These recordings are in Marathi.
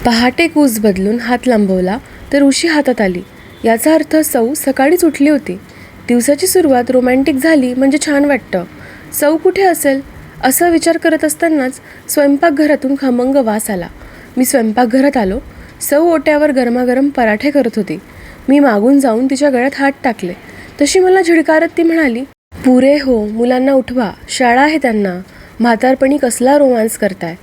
पहाटे कूस बदलून हात लांबवला तर उशी हातात आली. याचा अर्थ सौ सकाळीच उठली होती. दिवसाची सुरुवात रोमॅन्टिक झाली म्हणजे छान वाटतं. सौ कुठे असेल असा विचार करत असतानाच स्वयंपाकघरातून खमंग वास आला. मी स्वयंपाकघरात आलो. सौ ओट्यावर गरमागरम पराठे करत होती. मी मागून जाऊन तिच्या गळ्यात हात टाकले. तशी मला झिडकारत ती म्हणाली, पुरे हो, मुलांना उठवा, शाळा आहे त्यांना. म्हातारपणी कसला रोमांस करताय.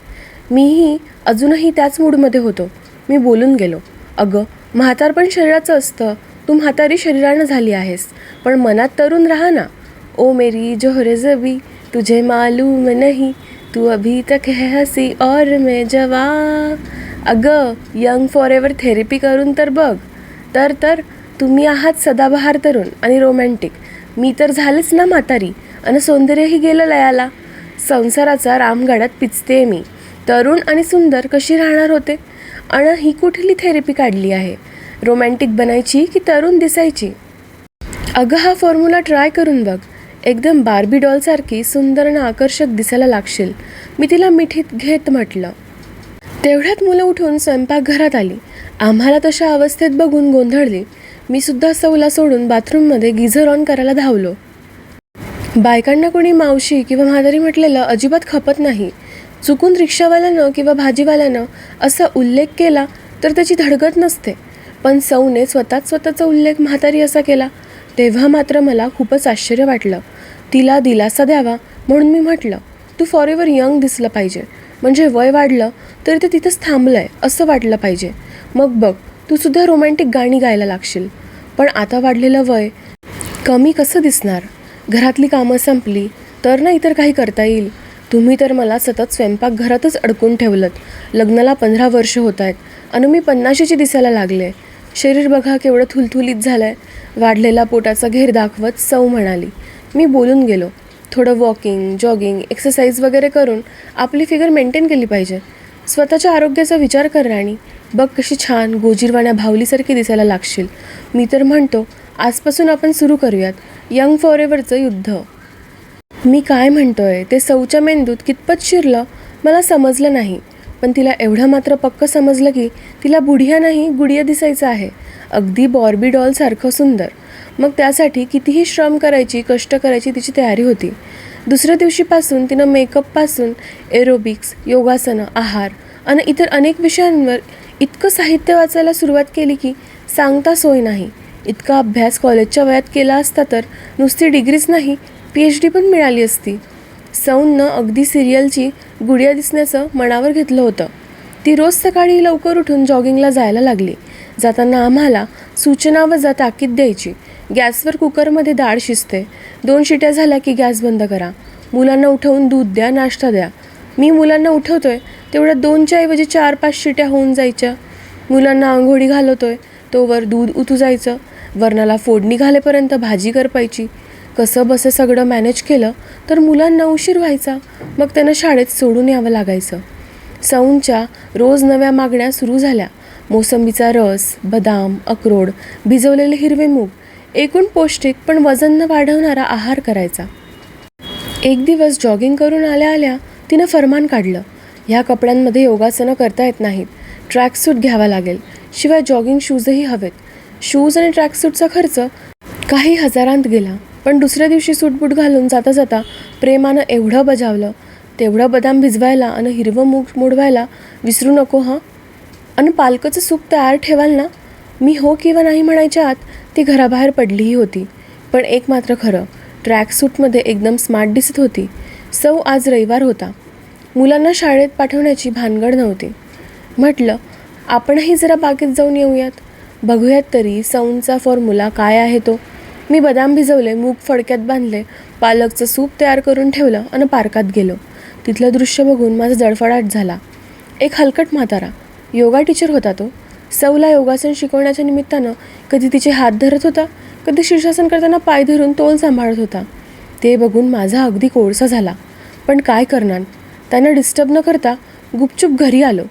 मीही अजूनही त्याच मूडमध्ये होतो. मी बोलून गेलो, अगं म्हातारपण शरीराचं असतं. तू म्हातारी शरीरानं झाली आहेस, पण मनात तरुण राहा ना. ओ मेरी जोहरे जबी तुझे मालूम नहीं, तू अभी तक है हसी और मैं जवा. अगं यंग फॉर एव्हर थेरपी करून तर बघ. तर तुम्ही आहात सदाबहार तरुण आणि रोमॅन्टिक. मी तर झालेच ना म्हातारी आणि सौंदर्यही गेलं लयाला. संसाराचा रामगाड्यात पिचते मी. तरुण आणि सुंदर कशी राहणार होते. आणि ही कुठली थेरपी काढली आहे. रोमॅन्टिक बनायची की तरुण दिसायची. अगं हा फॉर्म्युला ट्राय करून बघ. एकदम बार्बी डॉलसारखी सुंदर आणि आकर्षक दिसायला लागशील. मी तिला मिठीत घेत म्हटलं. तेवढ्यात मुलं उठून स्वयंपाकघरात आली. आम्हाला तशा अवस्थेत बघून गोंधळली. मी सुद्धा सौला सोडून बाथरूममध्ये गिझर ऑन करायला धावलो. बायकांना कोणी मावशी किंवा म्हातारी म्हटलेलं अजिबात खपत नाही. चुकून रिक्षावाल्यानं किंवा भाजीवाल्यानं असा उल्लेख केला तर त्याची धडगत नसते. पण सौने स्वतःचा उल्लेख म्हातारी असा केला तेव्हा मात्र मला खूपच आश्चर्य वाटलं. तिला दिलासा द्यावा म्हणून मी म्हटलं, तू फॉर एव्हर यंग दिसलं पाहिजे. म्हणजे वय वाढलं तरी ते तिथंच थांबलं आहे असं वाटलं पाहिजे. मग बघ तू सुद्धा रोमॅन्टिक गाणी गायला लागशील. पण आता वाढलेलं वय कमी कसं दिसणार. घरातली कामं संपली तर ना इतर काही करता येईल. तुम्ही तर मला सतत स्वयंपाकघरातच अडकून ठेवलं. लग्नाला 15 वर्ष होत आहेत आणि मी 50ची दिसायला लागले. शरीर बघा केवढं थुलथुलीत झालं आहे. वाढलेला पोटाचा घेर दाखवत सौ म्हणाली. मी बोलून गेलो, थोडं वॉकिंग, जॉगिंग, एक्सरसाइज वगैरे करून आपली फिगर मेंटेन केली पाहिजे. स्वतःच्या आरोग्याचा विचार कर राणी. बघ कशी छान गोजीरवाण्या भावलीसारखी दिसायला लागशील. मी तर म्हणतो आजपासून आपण सुरू करूयात यंग फॉर एव्हरचं युद्ध. मी काय म्हणतोय ते सौच्या मेंदूत कितपत शिरलं मला समजलं नाही. पण तिला एवढं मात्र पक्क समजलं की तिला बुढिया नाही गुडिया दिसायचं आहे. अगदी बॉर्बी डॉलसारखं सुंदर. मग त्यासाठी कितीही श्रम करायची, कष्ट करायची तिची तयारी होती. दुसऱ्या दिवशीपासून तिनं मेकअपपासून एरोबिक्स, योगासनं, आहार आणि इतर अनेक विषयांवर इतकं साहित्य वाचायला सुरुवात केली की सांगता सोय नाही. इतका अभ्यास कॉलेजच्या वयात केला असता तर नुसती डिग्रीच नाही PhD पण मिळाली असती. सौनं अगदी सिरियलची गुडिया दिसण्याचं मनावर घेतलं होतं. ती रोज सकाळी लवकर उठून जॉगिंगला जायला लागली. जाताना आम्हाला सूचना व ताकीद द्यायची. गॅसवर कुकरमध्ये डाळ शिजते, 2 शिट्या झाल्या की गॅस बंद करा. मुलांना उठवून दूध द्या, नाश्ता द्या. मी मुलांना उठवतोय तेवढ्या 2च्या ऐवजी 4-5 शिट्या होऊन जायच्या. मुलांना आंघोळी घालवतोय तोवर दूध उतू जायचं. वरणाला फोडणी घालेपर्यंत भाजी करपायची. कसं बसं सगळं मॅनेज केलं तर मुलांना उशीर व्हायचा. मग त्यांना शाळेत सोडून यावं लागायचं. सौंच्या रोज नव्या मागण्या सुरू झाल्या. मोसंबीचा रस, बदाम, अक्रोड, भिजवलेले हिरवे मूग, एकूण पौष्टिक पण वजन न वाढवणारा आहार करायचा. एक दिवस जॉगिंग करून आल्या आल्या तिनं फरमान काढलं, ह्या कपड्यांमध्ये योगासनं करता येत नाहीत. ट्रॅकसूट घ्यावा लागेल. शिवाय जॉगिंग शूजही हवेत. शूज आणि ट्रॅकसूटचा खर्च काही हजारांत गेला. पण दुसऱ्या दिवशी सूटबूट घालून जाता जाता प्रेमानं एवढं बजावलं, तेवढं बदाम भिजवायला आणि हिरवं मूग मोडवायला विसरू नको हं. आणि पालकाचं सूप तयार ठेवाल ना. मी हो किंवा नाही म्हणायच्या आत ती घराबाहेर पडलीही होती. पण एक मात्र खरं, ट्रॅकसूटमध्ये एकदम स्मार्ट दिसत होती. सौ आज रविवार होता. मुलांना शाळेत पाठवण्याची भानगड नव्हती. म्हटलं आपणही जरा बागेत जाऊन येऊयात. बघूयात तरी सौंचा फॉर्म्युला काय आहे तो. मी बदाम भिजवले, मूग फडक्यात बांधले, पालकचं सूप तयार करून ठेवलं आणि पार्कात गेलो. तिथलं दृश्य बघून माझा जळफळाट झाला. एक हलकट म्हातारा योगा टीचर होता तो. सौला योगासन शिकवण्याच्या निमित्तानं कधी तिचे हात धरत होता, कधी शीर्षासन करताना पाय धरून तोल सांभाळत होता. ते बघून माझा अगदी कोळसा झाला. पण काय करणार, त्यांना डिस्टर्ब न करता गुपचूप घरी आलो.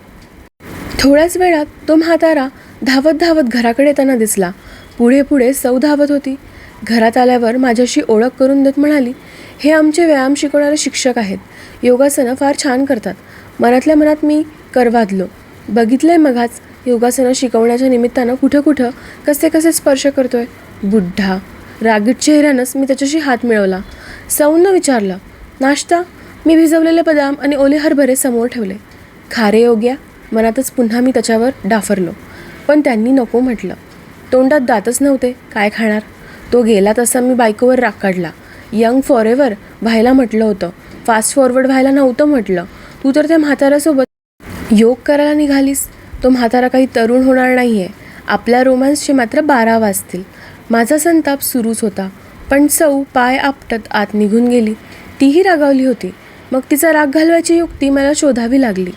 थोड्याच वेळात तो म्हातारा धावत धावत घराकडे येताना दिसला. पुढे पुढे सौ धावत होती. घरात आल्यावर माझ्याशी ओळख करून देत म्हणाली, हे आमचे व्यायाम शिकवणारे शिक्षक आहेत. योगासनं फार छान करतात. मनातल्या मनात मी करवादलो. बघितलंय मगाच योगासनं शिकवण्याच्या निमित्तानं कुठं कुठं कसे कसे स्पर्श करतोय बुड्ढा. रागीट चेहऱ्यानंच मी त्याच्याशी हात मिळवला. सौनं विचारलं, नाश्ता? मी भिजवलेले बदाम आणि ओले हरभरे समोर ठेवले. खारे योग्या. मनातच पुन्हा मी त्याच्यावर डाफरलो, पण त्यांनी नको म्हटलं. तोंडात दातच नव्हते, काय खाणार. तो गेला तसा मी बायकोवर राग काढला. यंग फॉरेवर व्हायला म्हटलं होतं, फास्ट फॉरवर्ड व्हायला नव्हतं म्हटलं. तू तर त्या म्हाताऱ्यासोबत योग करायला निघालीस. तो म्हातारा काही तरुण होणार नाही आहे. आपल्या रोमॅन्सचे मात्र 12 वाजतील. माझा संताप सुरूच होता, पण सौ पाय आपटत आत निघून गेली. तीही रागावली होती. मग तिचा राग घालवायची युक्ती मला शोधावी लागली.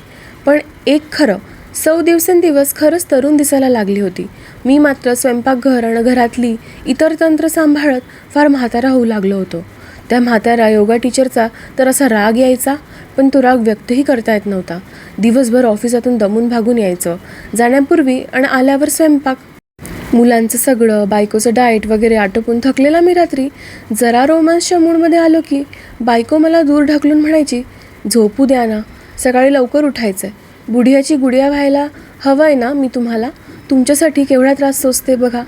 पण एक खरं, सौ दिवसेंदिवस खरंच तरुण दिसायला लागली होती. मी मात्र स्वयंपाकघर आणि घरातली इतर तंत्र सांभाळत फार म्हातारा होऊ लागलो होतो. त्या म्हातारा योगा टीचरचा तर असा राग यायचा, पण तो राग व्यक्तही करता येत नव्हता. दिवसभर ऑफिसातून दमून भागून यायचं. जाण्यापूर्वी आणि आल्यावर स्वयंपाक, मुलांचं सगळं, बायकोचं डाएट वगैरे आटोपून थकलेला मी रात्री जरा रोमॅन्सच्या मूडमध्ये आलो की बायको मला दूर ढकलून म्हणायची, झोपू द्या ना, सकाळी लवकर उठायचं आहे. बुढियाची गुडिया व्हायला हवं आहे ना मी तुम्हाला. तुमच्यासाठी केवढा त्रास सोसते बघा.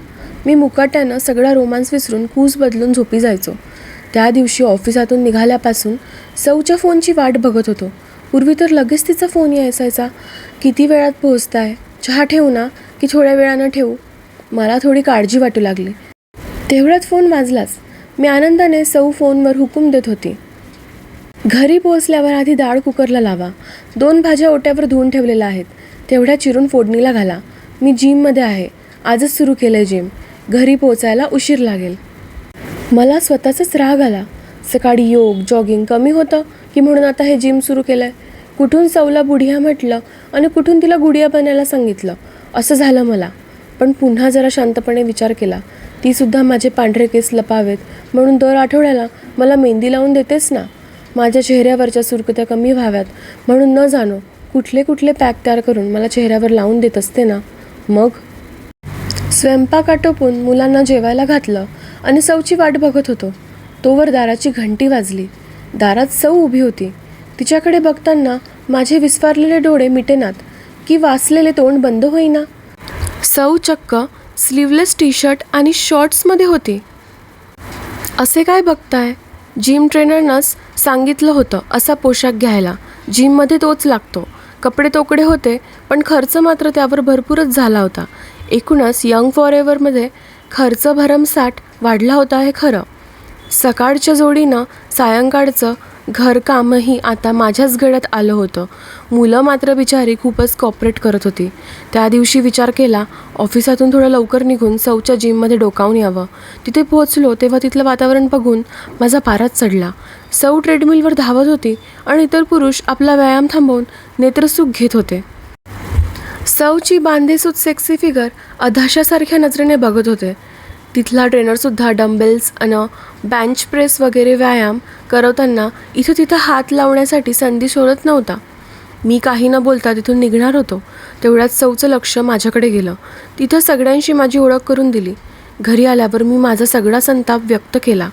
मी मुकाट्यानं सगळा रोमांस विसरून कूस बदलून झोपी जायचो. त्या दिवशी ऑफिसातून निघाल्यापासून सौच्या फोनची वाट बघत होतो. पूर्वी तर लगेच तिचा फोन यायचा, किती वेळात पोहोचताय, चहा ठेवू ना की थोड्या वेळानं ठेवू. मला थोडी काळजी वाटू लागली. तेवढ्यात फोन वाजलाच. मी आनंदाने सौ फोनवर हुकूम देत होती, घरी पोहोचल्यावर आधी डाळ कुकरला लावा. 2 भाज्या ओट्यावर धुवून ठेवलेल्या आहेत, तेवढ्या चिरून फोडणीला घाला. मी जिममध्ये आहे, आजच सुरू केलं आहे जिम. घरी पोचायला उशीर लागेल. मला स्वतःचाच राग आला. सकाळी योग जॉगिंग कमी होतं की म्हणून आता हे जिम सुरू केलं आहे. कुठून सौला बुढिया म्हटलं आणि कुठून तिला गुडिया बनायला सांगितलं, असं झालं मला. पण पुन्हा जरा शांतपणे विचार केला, तीसुद्धा माझे पांढरे केस लपावेत म्हणून दर आठवड्याला मला मेहंदी लावून देतेस ना. माझ्या चेहऱ्यावरच्या सुरकुत्या कमी व्हाव्यात म्हणून न जाणो कुठले कुठले पॅक तयार करून मला चेहऱ्यावर लावून देत असते ना. मग स्वयंपाक आटोपून मुलांना जेवायला घातलं आणि सौची वाट बघत होतो. तोवर दाराची घंटी वाजली. दारात सौ उभी होती. तिच्याकडे बघताना माझे विस्फारलेले डोळे मिटेनात की वाचलेले तोंड बंद होईना. सौ चक्क स्लीवलेस टी शर्ट आणि शॉर्ट्समध्ये होती. असे काय बघताय? जिम ट्रेनरनंच सांगितलं होतं असा पोशाख घ्यायला. जिममध्ये तोच लागतो. कपडे तोकडे होते, पण खर्च मात्र त्यावर भरपूरच झाला होता. एकूणच यंग फॉरेव्हरमध्ये खर्च भरमसाठ वाढला होता हे खरं. सकाळच्या जोडीनं सायंकाळचं घरकामही आता माझ्याच गळ्यात आलं होतं. मुलं मात्र बिचारी खूपच कॉपरेट करत होती. त्या दिवशी विचार केला, ऑफिसातून थोडं लवकर निघून सौच्या जिममध्ये डोकावून यावं. तिथे पोहोचलो तेव्हा तिथलं वातावरण बघून माझा पाराच चढला. सौ ट्रेडमिलवर धावत होती आणि इतर पुरुष आपला व्यायाम थांबवून नेत्रसुख घेत होते. सौची बांधेसूत सेक्सी फिगर अधाशासारख्या नजरेने बघत होते. तिथला ट्रेनरसुद्धा डंबेल्स आणि बेंच प्रेस वगैरे व्यायाम करवताना इथं तिथं हात लावण्यासाठी संधी शोधत नव्हता. मी काही न बोलता तिथून निघणार होतो. तेवढ्यात सौचं लक्ष माझ्याकडे गेलं. तिथं सगळ्यांशी माझी ओळख करून दिली. घरी आल्यावर मी माझा सगळा संताप व्यक्त केला.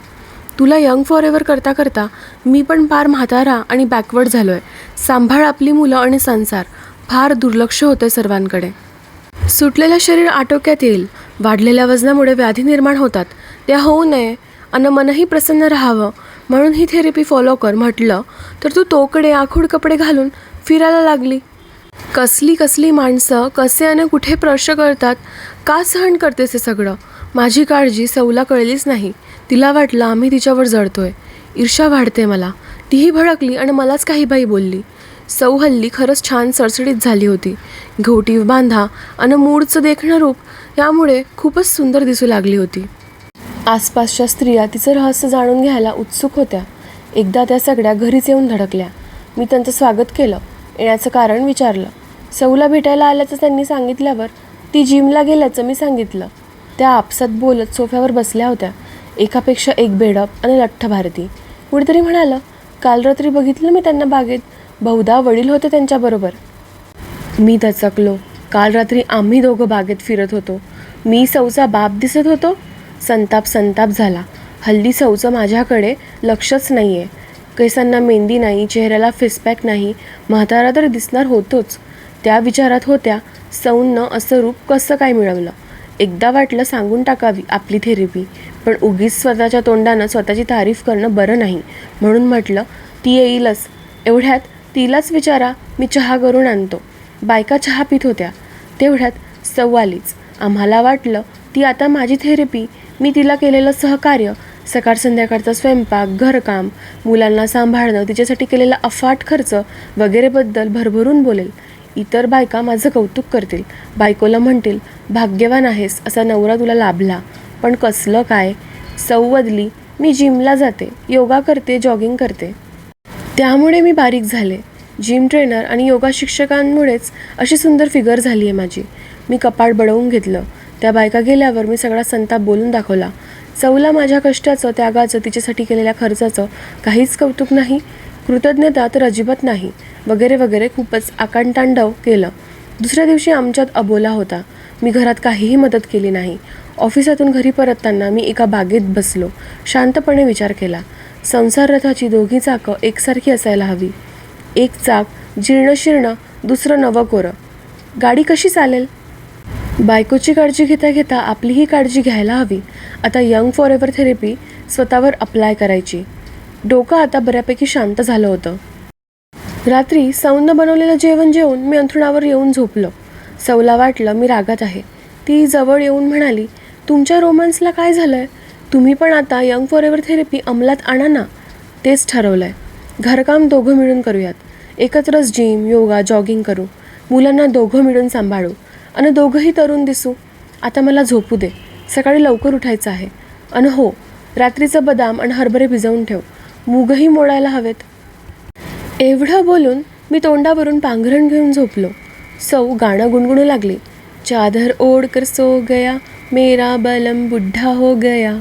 तुला यंग फॉरेव्हर करता करता मी पण फार म्हातारा आणि बॅकवर्ड झालो आहे. सांभाळ आपली मुलं आणि संसार. फार दुर्लक्ष होतं सर्वांकडे. सुटलेलं शरीर आटोक्यात येईल. वाढलेल्या वजनामुळे व्याधी निर्माण होतात, त्या होऊ नये आणि मनही प्रसन्न राहावं म्हणून ही थेरपी फॉलो कर म्हटलं तर तू तोकडे आखूड कपडे घालून फिरायला लागली. कसली कसली माणसं कसे आणि कुठे स्पर्श करतात, का सहन करतेस हे सगळं? माझी काळजी सौला कळलीच नाही. तिला वाटलं आम्ही तिच्यावर जळतोय. ईर्ष्या वाढते मला. तीही भडकली आणि मलाच काही बाई बोलली. सौ हल्ली खरंच छान सरसडीत झाली होती. घोटीव बांधा आणि मूडचं देखणं रूप यामुळे खूपच सुंदर दिसू लागली होती. आसपासच्या स्त्रिया तिचं रहस्य जाणून घ्यायला उत्सुक होत्या. एकदा त्या सगळ्या घरीच येऊन धडकल्या. मी त्यांचं स्वागत केलं. येण्याचं कारण विचारलं. सौला भेटायला आल्याचं त्यांनी सांगितल्यावर ती जिमला गेल्याचं मी सांगितलं. त्या आपसात बोलत सोफ्यावर बसल्या होत्या. एकापेक्षा एक बेडप आणि लठ्ठ भारती. कुणीतरी म्हणालं, काल रात्री बघितलं मी त्यांना बागेत. बहुधा वडील होते त्यांच्याबरोबर. मी दचकलो. काल रात्री आम्ही दोघं बागेत फिरत होतो. मी सौचा बाप दिसत होतो. संताप झाला. हल्ली सौचं माझ्याकडे लक्षच नाही आहे. केसांना मेहंदी नाही, चेहऱ्याला फेसपॅक नाही. म्हातारा तर दिसणार होतोच. त्या विचारात होत्या, सौनं असं रूप कसं काय मिळवलं. एकदा वाटलं सांगून टाकावी आपली थेरपी, पण उगीच स्वतःच्या तोंडानं स्वतःची तारीफ करणं बरं नाही, म्हणून म्हटलं ती येईलच. एवढ्यात तिलाच विचारा, मी चहा करून आणतो. बायका चहा पित होत्या. तेवढ्यात सौ आलीच. आम्हाला वाटलं ती आता माझी थेरपी, मी तिला केलेलं सहकार्य, सकाळ संध्याकाळचा स्वयंपाक, घरकाम, मुलांना सांभाळणं, तिच्यासाठी केलेला अफाट खर्च वगैरेबद्दल भरभरून बोलेल. इतर बायका माझं कौतुक करतील, बायकोला म्हणतील भाग्यवान आहेस, असा नवरा तुला लाभला. पण कसलं काय. सौ बदली. मी जिमला जाते, योगा करते, जॉगिंग करते. त्यामुळे मी बारीक झाले. जिम ट्रेनर आणि योगा शिक्षकांमुळेच अशी सुंदर फिगर झाली आहे माझी. मी कपाट बडवून घेतलं. त्या बायका गेल्यावर मी सगळा संताप बोलून दाखवला. सौला माझ्या कष्टाचं, त्यागाचं, तिच्यासाठी केलेल्या खर्चाचं काहीच कौतुक नाही, कृतज्ञता तर अजिबात नाही, वगैरे वगैरे खूपच आकांडतांडव केलं. दुसऱ्या दिवशी आमच्यात अबोला होता. मी घरात काहीही मदत केली नाही. ऑफिसातून घरी परतताना मी एका बागेत बसलो. शांतपणे विचार केला. संसार रथाची दोघी चाकं एकसारखी असायला हवी. एक चाक जीर्णशीर्ण, दुसरं नवं कोरं. गाडी कशी चालेल? बायकोची काळजी घेता घेता आपलीही काळजी घ्यायला हवी. आता यंग फॉरएव्हर थेरपी स्वतःवर अप्लाय करायची. डोकं आता बऱ्यापैकी शांत झालं होतं. रात्री सौनं बनवलेलं जेवण जेवून मी अंथरुणावर येऊन झोपलो. सौला वाटलं मी रागात आहे. ती जवळ येऊन म्हणाली, तुमच्या रोमन्सला काय झालं आहे? तुम्ही पण आता यंग फॉरएव्हर थेरपी अंमलात आणा ना. तेच ठरवलं आहे. घरकाम दोघं मिळून करूयात. एकत्रच जिम, योगा, जॉगिंग करू. मुलांना दोघं मिळून सांभाळू आणि दोघंही तरुण दिसू. आता मला झोपू दे. सकाळी लवकर उठायचं आहे. आणि हो, रात्रीचं बदाम आणि हरभरे भिजवून ठेव. मूगही मोडायला हवेत. एवढं बोलून मी तोंडावरून पांघरण घेऊन झोपलो. सौ गाणं गुणगुणू लागली. चादर ओढ कर सो गया, मेरा बलम बुढ़ा हो गया.